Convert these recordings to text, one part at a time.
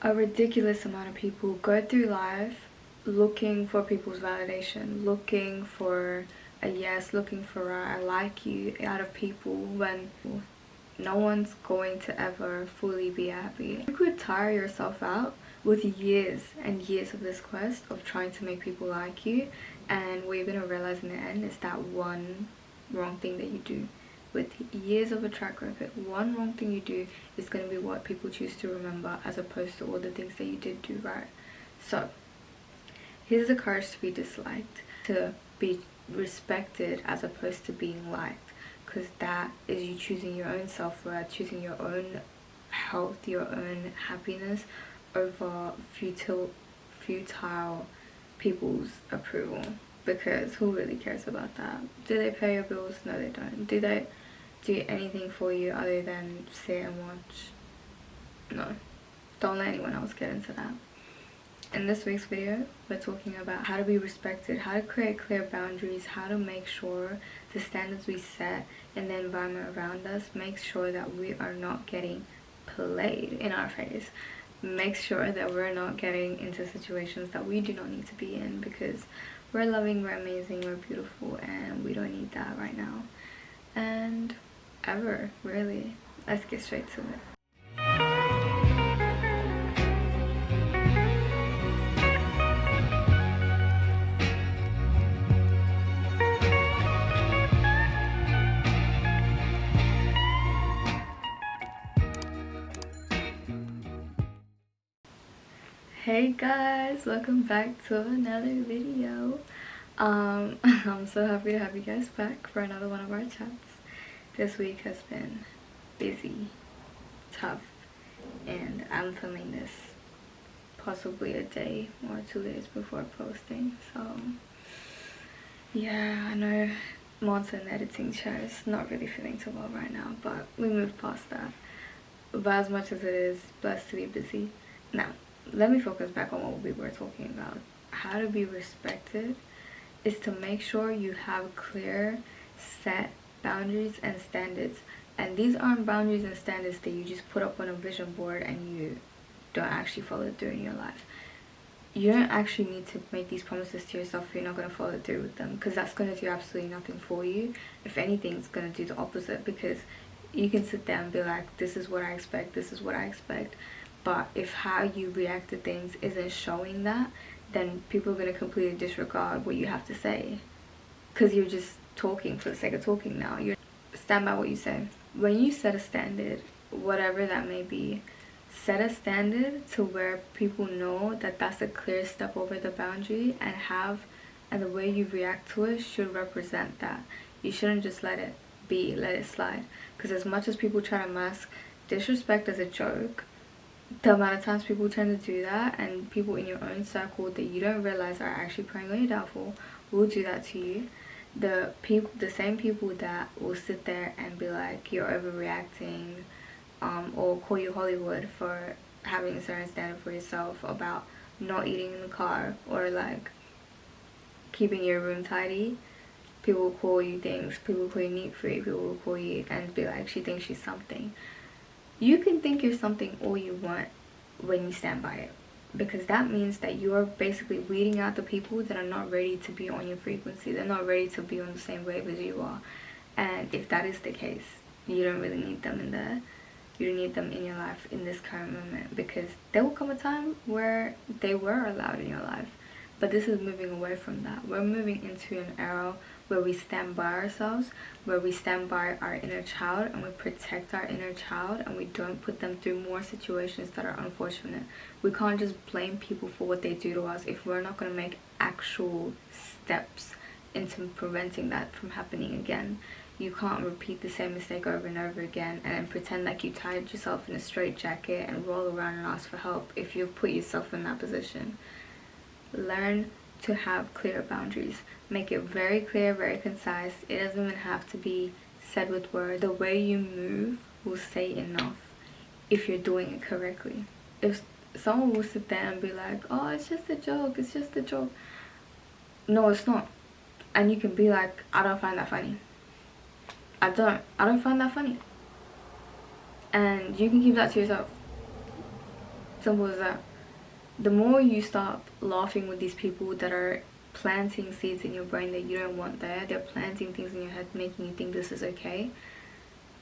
a ridiculous amount of people go through life looking for people's validation, looking for a yes, looking for a I like you out of people, when no one's going to ever fully be happy. You could tire yourself out with years and years of this quest of trying to make people like you, and what you're going to realize in the end is that one wrong thing that you do. With years of a track record, one wrong thing you do is going to be what people choose to remember, as opposed to all the things that you did do right. So here's the courage to be disliked, to be respected as opposed to being liked, because that is you choosing your own self-worth, choosing your own health, your own happiness over futile people's approval. Because who really cares about that? Do they pay your bills? No, they don't. Do they do anything for you other than sit and watch? No. Don't let anyone else get into that. In this week's video, we're talking about how to be respected, how to create clear boundaries, how to make sure the standards we set in the environment around us makes sure that we are not getting played in our face. Make sure that we're not getting into situations that we do not need to be in, because we're loving, we're amazing, we're beautiful, and we don't need that right now. And ever, really. Let's get straight to it. Hey guys, welcome back to another video. I'm so happy to have you guys back for another one of our chats. This week has been busy, tough, and I'm filming this possibly a day or 2 days before posting. So yeah, I know Monster and editing chair is not really feeling too well right now, but we moved past that. But as much as it is blessed to be busy, now let me focus back on what we were talking about. How to be respected is to make sure you have clear set boundaries and standards, and these aren't boundaries and standards that you just put up on a vision board and you don't actually follow through in your life. You don't actually need to make these promises to yourself if you're not going to follow through with them, because that's going to do absolutely nothing for you. If anything, it's going to do the opposite, because you can sit there and be like, this is what I expect, this is what I expect. But if how you react to things isn't showing that, then people are going to completely disregard what you have to say, because you're just talking for the sake of talking now. You stand by what you say. When you set a standard, whatever that may be, set a standard to where people know that that's a clear step over the boundary, and the way you react to it should represent that. You shouldn't just let it be, let it slide. Because as much as people try to mask disrespect as a joke, the amount of times people tend to do that, and people in your own circle that you don't realize are actually preying on your downfall will do that to you. The same people that will sit there and be like, you're overreacting, or call you Hollywood for having a certain standard for yourself about not eating in the car, or like keeping your room tidy. People will call you things, people will call you neat free, people will call you and be like, she thinks she's something. You can think you're something all you want when you stand by it, because that means that you're basically weeding out the people that are not ready to be on your frequency. They're not ready to be on the same wave as you are. And if that is the case, you don't really need them in there. You don't need them in your life in this current moment, because there will come a time where they were allowed in your life. But this is moving away from that. We're moving into an era where we stand by ourselves, where we stand by our inner child, and we protect our inner child, and we don't put them through more situations that are unfortunate. We can't just blame people for what they do to us if we're not going to make actual steps into preventing that from happening again. You can't repeat the same mistake over and over again and then pretend like you tied yourself in a straitjacket and roll around and ask for help if you've put yourself in that position. Learn to have clear boundaries. Make it very clear, very concise. It doesn't even have to be said with words. The way you move will say enough if you're doing it correctly. If someone will sit there and be like, oh, it's just a joke, it's just a joke. No, it's not. And you can be like, I don't find that funny. I don't find that funny. And you can keep that to yourself. Simple as that. The more you stop laughing with these people that are planting seeds in your brain that you don't want there, they're planting things in your head making you think this is okay,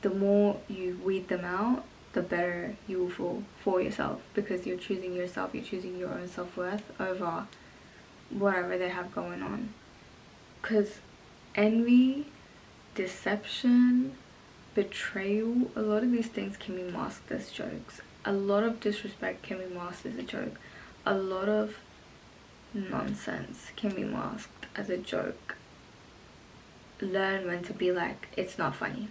the more you weed them out, the better you will feel for yourself, because you're choosing yourself, you're choosing your own self-worth over whatever they have going on. Because envy, deception, betrayal, a lot of these things can be masked as jokes. A lot of disrespect can be masked as a joke. A lot of nonsense can be masked as a joke. Learn when to be like, it's not funny.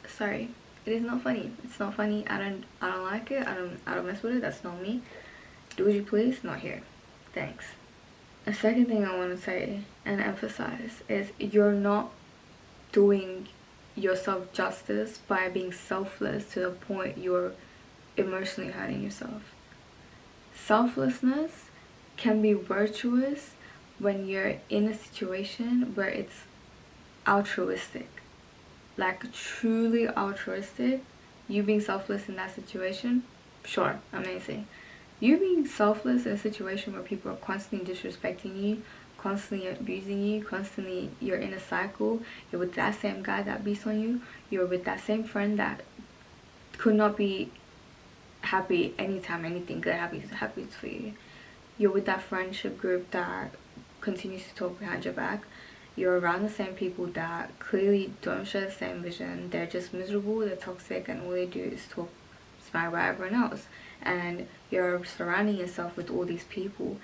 Sorry, it is not funny. It's not funny. I don't like it. I don't mess with it. That's not me. Do as you please. Not here. Thanks. A second thing I want to say and emphasize is you're not doing yourself justice by being selfless to the point you're emotionally hurting yourself. Selflessness can be virtuous when you're in a situation where it's altruistic, like truly altruistic. You being selfless in that situation, sure, amazing. You being selfless in a situation where people are constantly disrespecting you, constantly abusing you, constantly you're in a cycle, you're with that same guy that beats on you, you're with that same friend that could not be happy anytime anything good happens for you. You're with that friendship group that continues to talk behind your back. You're around the same people that clearly don't share the same vision. They're just miserable, they're toxic, and all they do is talk smack about everyone else. And you're surrounding yourself with all these people,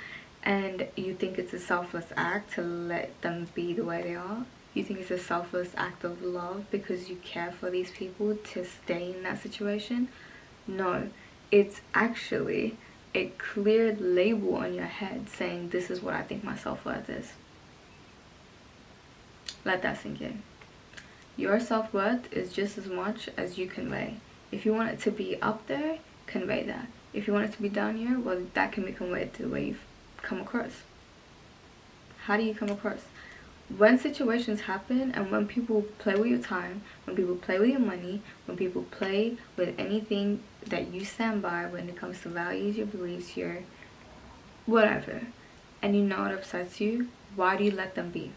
and you think it's a selfless act to let them be the way they are. You think it's a selfless act of love because you care for these people to stay in that situation. No, it's actually a clear label on your head saying, this is what I think my self-worth is. Let that sink in. Your self-worth is just as much as you convey. If you want it to be up there, convey that. If you want it to be down here, well, that can be conveyed to the way you've come across. How do you come across? When situations happen and when people play with your time, when people play with your money, when people play with anything that you stand by when it comes to values, your beliefs, your whatever, and you know it upsets you, why do you let them be?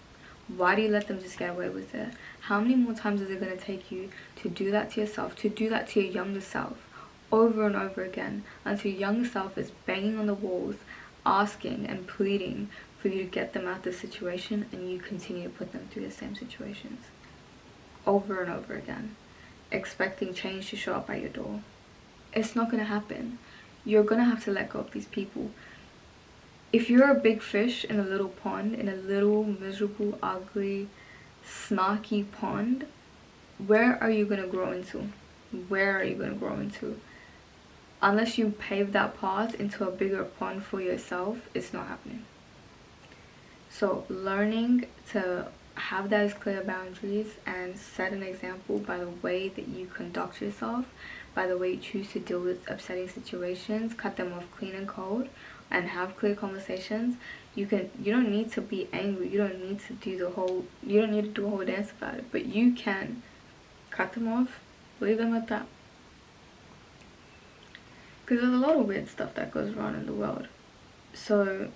Why do you let them just get away with it? How many more times is it going to take you to do that to yourself, to do that to your younger self over and over again, until your younger self is banging on the walls, asking and pleading for you to get them out of the situation, and you continue to put them through the same situations over and over again, expecting change to show up at your door? It's not going to happen. You're going to have to let go of these people. If you're a big fish in a little pond, in a little miserable, ugly, snarky pond, where are you going to grow into? Where are you going to grow into? Unless you pave that path into a bigger pond for yourself, it's not happening. So learning to have those clear boundaries and set an example by the way that you conduct yourself, by the way you choose to deal with upsetting situations, cut them off clean and cold, and have clear conversations. You don't need to be angry, you don't need to do a whole dance about it, but you can cut them off, leave them at that. Because there's a lot of weird stuff that goes wrong in the world. So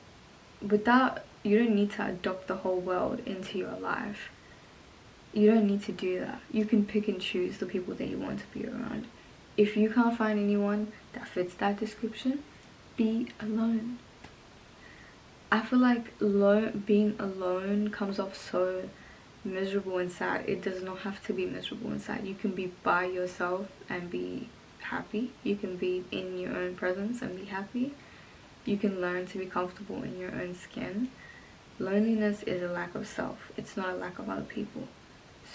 without, you don't need to adopt the whole world into your life. You don't need to do that. You can pick and choose the people that you want to be around. If you can't find anyone that fits that description, be alone. I feel like being alone comes off so miserable and sad. It does not have to be miserable and sad. You can be by yourself and be happy. You can be in your own presence and be happy. You can learn to be comfortable in your own skin. Loneliness is a lack of self. It's not a lack of other people.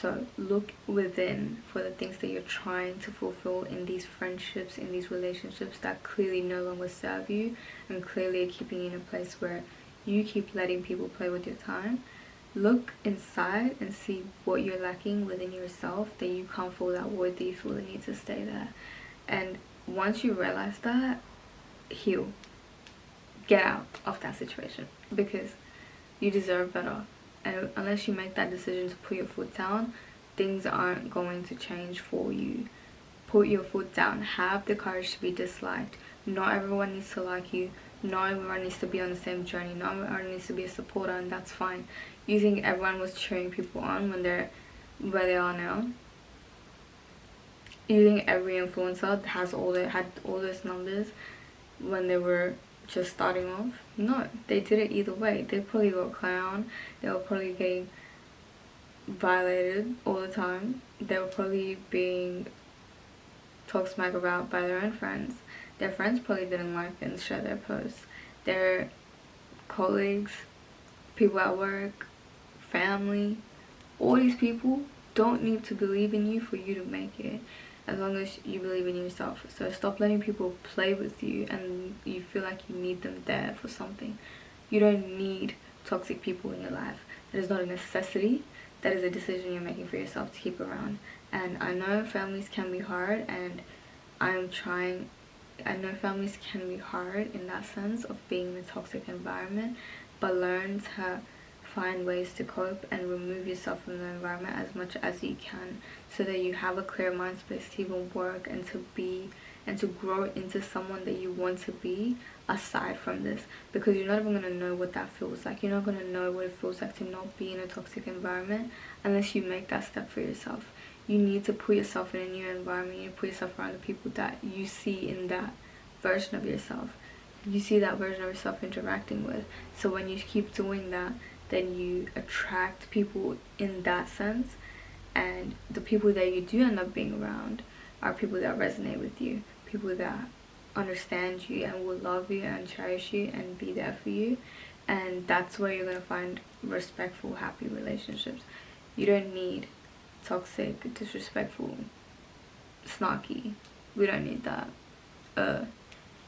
So look within for the things that you're trying to fulfill in these friendships, in these relationships that clearly no longer serve you and clearly are keeping you in a place where you keep letting people play with your time. Look inside and see what you're lacking within yourself that you can't fill that void, that you feel the need to stay there. And once you realize that, heal. Get out of that situation, because you deserve better. And unless you make that decision to put your foot down, things aren't going to change for you. Put your foot down. Have the courage to be disliked. Not everyone needs to like you. Not everyone needs to be on the same journey. Not everyone needs to be a supporter, and that's fine. You think everyone was cheering people on when they're where they are now? You think every influencer had all those numbers when they were just starting off? No, they did it either way. They probably got clowned. They were probably getting violated all the time. They were probably being talked smack about by their own friends. Their friends probably didn't like and share their posts. Their colleagues, people at work, family, all these people don't need to believe in you for you to make it, as long as you believe in yourself. So stop letting people play with you and you feel like you need them there for something. You don't need toxic people in your life. That is not a necessity. That is a decision you're making for yourself to keep around. And I know families can be hard, and I know families can be hard in that sense of being in a toxic environment, but learn to find ways to cope and remove yourself from the environment as much as you can, so that you have a clear mind space to even work and to be and to grow into someone that you want to be aside from this. Because you're not even going to know what that feels like. You're not going to know what it feels like to not be in a toxic environment unless you make that step for yourself. You need to put yourself in a new environment. You need to put yourself around the people that you see in that version of yourself. You see that version of yourself interacting with. So when you keep doing that, then you attract people in that sense, and the people that you do end up being around are people that resonate with you, people that understand you and will love you and cherish you and be there for you. And that's where you're going to find respectful, happy relationships. You don't need toxic, disrespectful, snarky. We don't need that.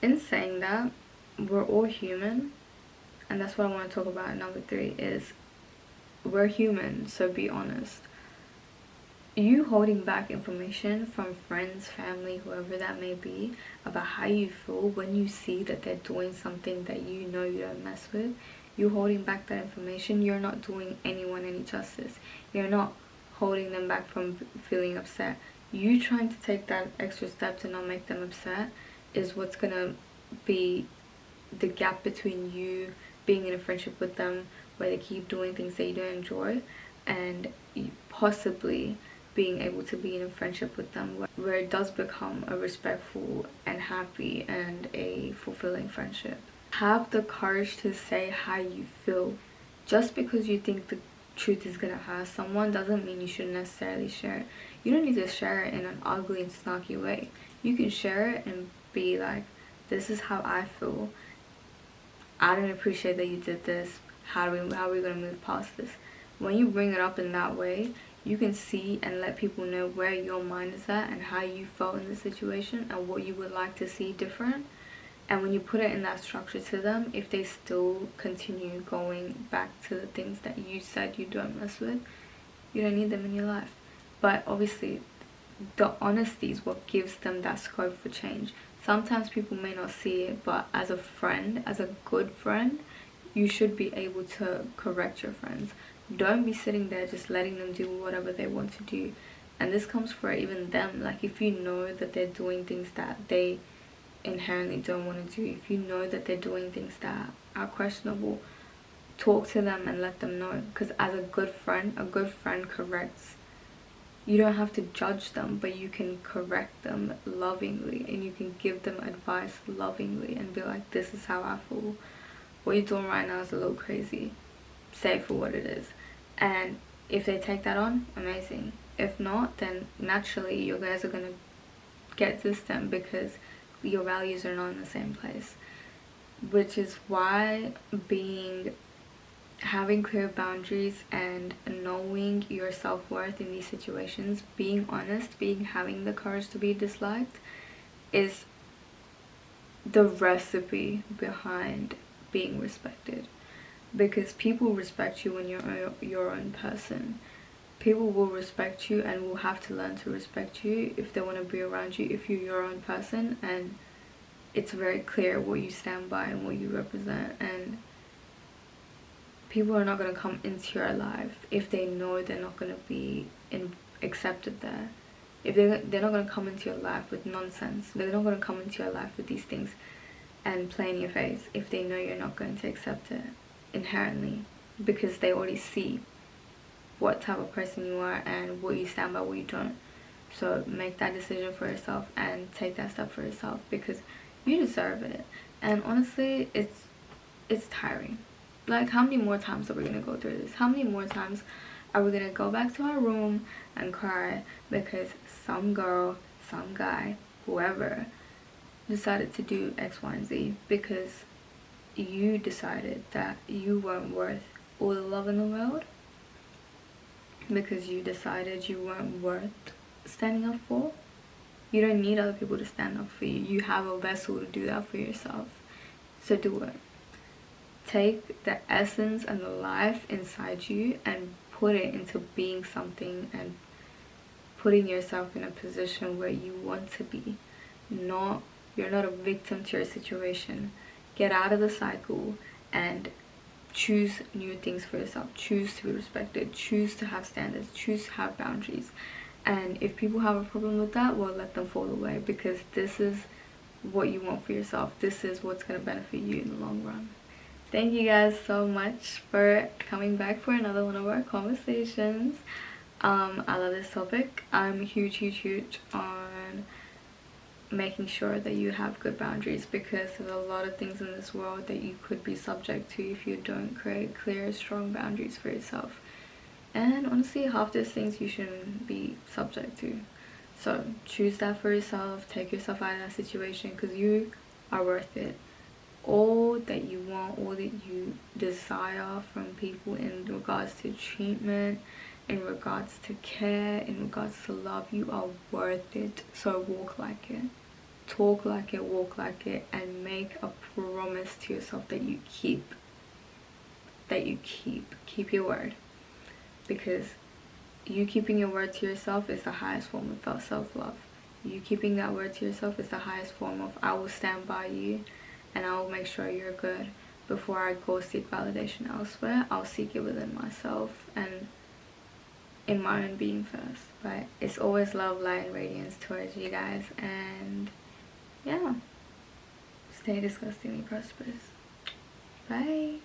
In saying that, we're all human, and that's what I want to talk about. Number 3 is we're human, so be honest. You holding back information from friends, family, whoever that may be, about how you feel when you see that they're doing something that you know you don't mess with, you holding back that information, you're not doing anyone any justice. You're not holding them back from feeling upset. You trying to take that extra step to not make them upset is what's gonna be the gap between you being in a friendship with them where they keep doing things that you don't enjoy, and possibly being able to be in a friendship with them where it does become a respectful and happy and a fulfilling friendship. Have the courage to say how you feel. Just because you think the truth is gonna hurt someone doesn't mean you should necessarily share it. You don't need to share it in an ugly and snarky way. You can share it and be like, this is how I feel. I don't appreciate that you did this. How are we gonna move past this? When you bring it up in that way, you can see and let people know where your mind is at and how you felt in the situation and what you would like to see different. And when you put it in that structure to them, if they still continue going back to the things that you said you don't mess with, you don't need them in your life. But obviously, the honesty is what gives them that scope for change. Sometimes people may not see it, but as a friend, as a good friend, you should be able to correct your friends. Don't be sitting there just letting them do whatever they want to do. And this comes for even them. Like, if you know that they're doing things that they inherently don't want to do, if you know that they're doing things that are questionable, talk to them and let them know. Because as a good friend corrects. You don't have to judge them, but you can correct them lovingly, and you can give them advice lovingly and be like, this is how I feel. What you're doing right now is a little crazy. Say it for what it is. And if they take that on, amazing. If not, then naturally you guys are going to get distant because your values are not in the same place. Which is why having clear boundaries and knowing your self-worth in these situations, being honest, having the courage to be disliked, is the recipe behind being respected. Because people respect you when you're your own person. People will respect you and will have to learn to respect you if they want to be around you, if you're your own person and it's very clear what you stand by and what you represent. And people are not going to come into your life if they know they're not going to be accepted there. if they're not going to come into your life with nonsense. They're not going to come into your life with these things and play in your face if they know you're not going to accept it inherently, because they already see what type of person you are and what you stand by, what you don't. So make that decision for yourself and take that step for yourself, because you deserve it. And honestly, it's tiring. Like, how many more times are we gonna go through this? How many more times are we gonna go back to our room and cry because some girl, some guy, whoever decided to do X, Y, and Z because you decided that you weren't worth all the love in the world, because you decided you weren't worth standing up for? You don't need other people to stand up for you. You have a vessel to do that for yourself. So do it. Take the essence and the life inside you and put it into being something and putting yourself in a position where you want to be. You're not a victim to your situation. Get out of the cycle and choose new things for yourself. Choose to be respected. Choose to have standards. Choose to have boundaries. And if people have a problem with that, well, let them fall away, because this is what you want for yourself. This is what's going to benefit you in the long run. Thank you guys so much for coming back for another one of our conversations. I love this topic. I'm huge on making sure that you have good boundaries, because there's a lot of things in this world that you could be subject to if you don't create clear, strong boundaries for yourself. And honestly, half those things you shouldn't be subject to. So choose that for yourself. Take yourself out of that situation, because you are worth it. All that you want, all that you desire from people in regards to treatment, in regards to care, in regards to love, you are worth it. So walk like it, talk like it, walk like it, and make a promise to yourself that you keep. Keep your word, because you keeping your word to yourself is the highest form of self-love. You keeping that word to yourself is the highest form of I will stand by you and I will make sure you're good. Before I go seek validation elsewhere, I'll seek it within myself and in my own being first. But it's always love, light, and radiance towards you guys. And yeah, stay disgustingly prosperous. Bye.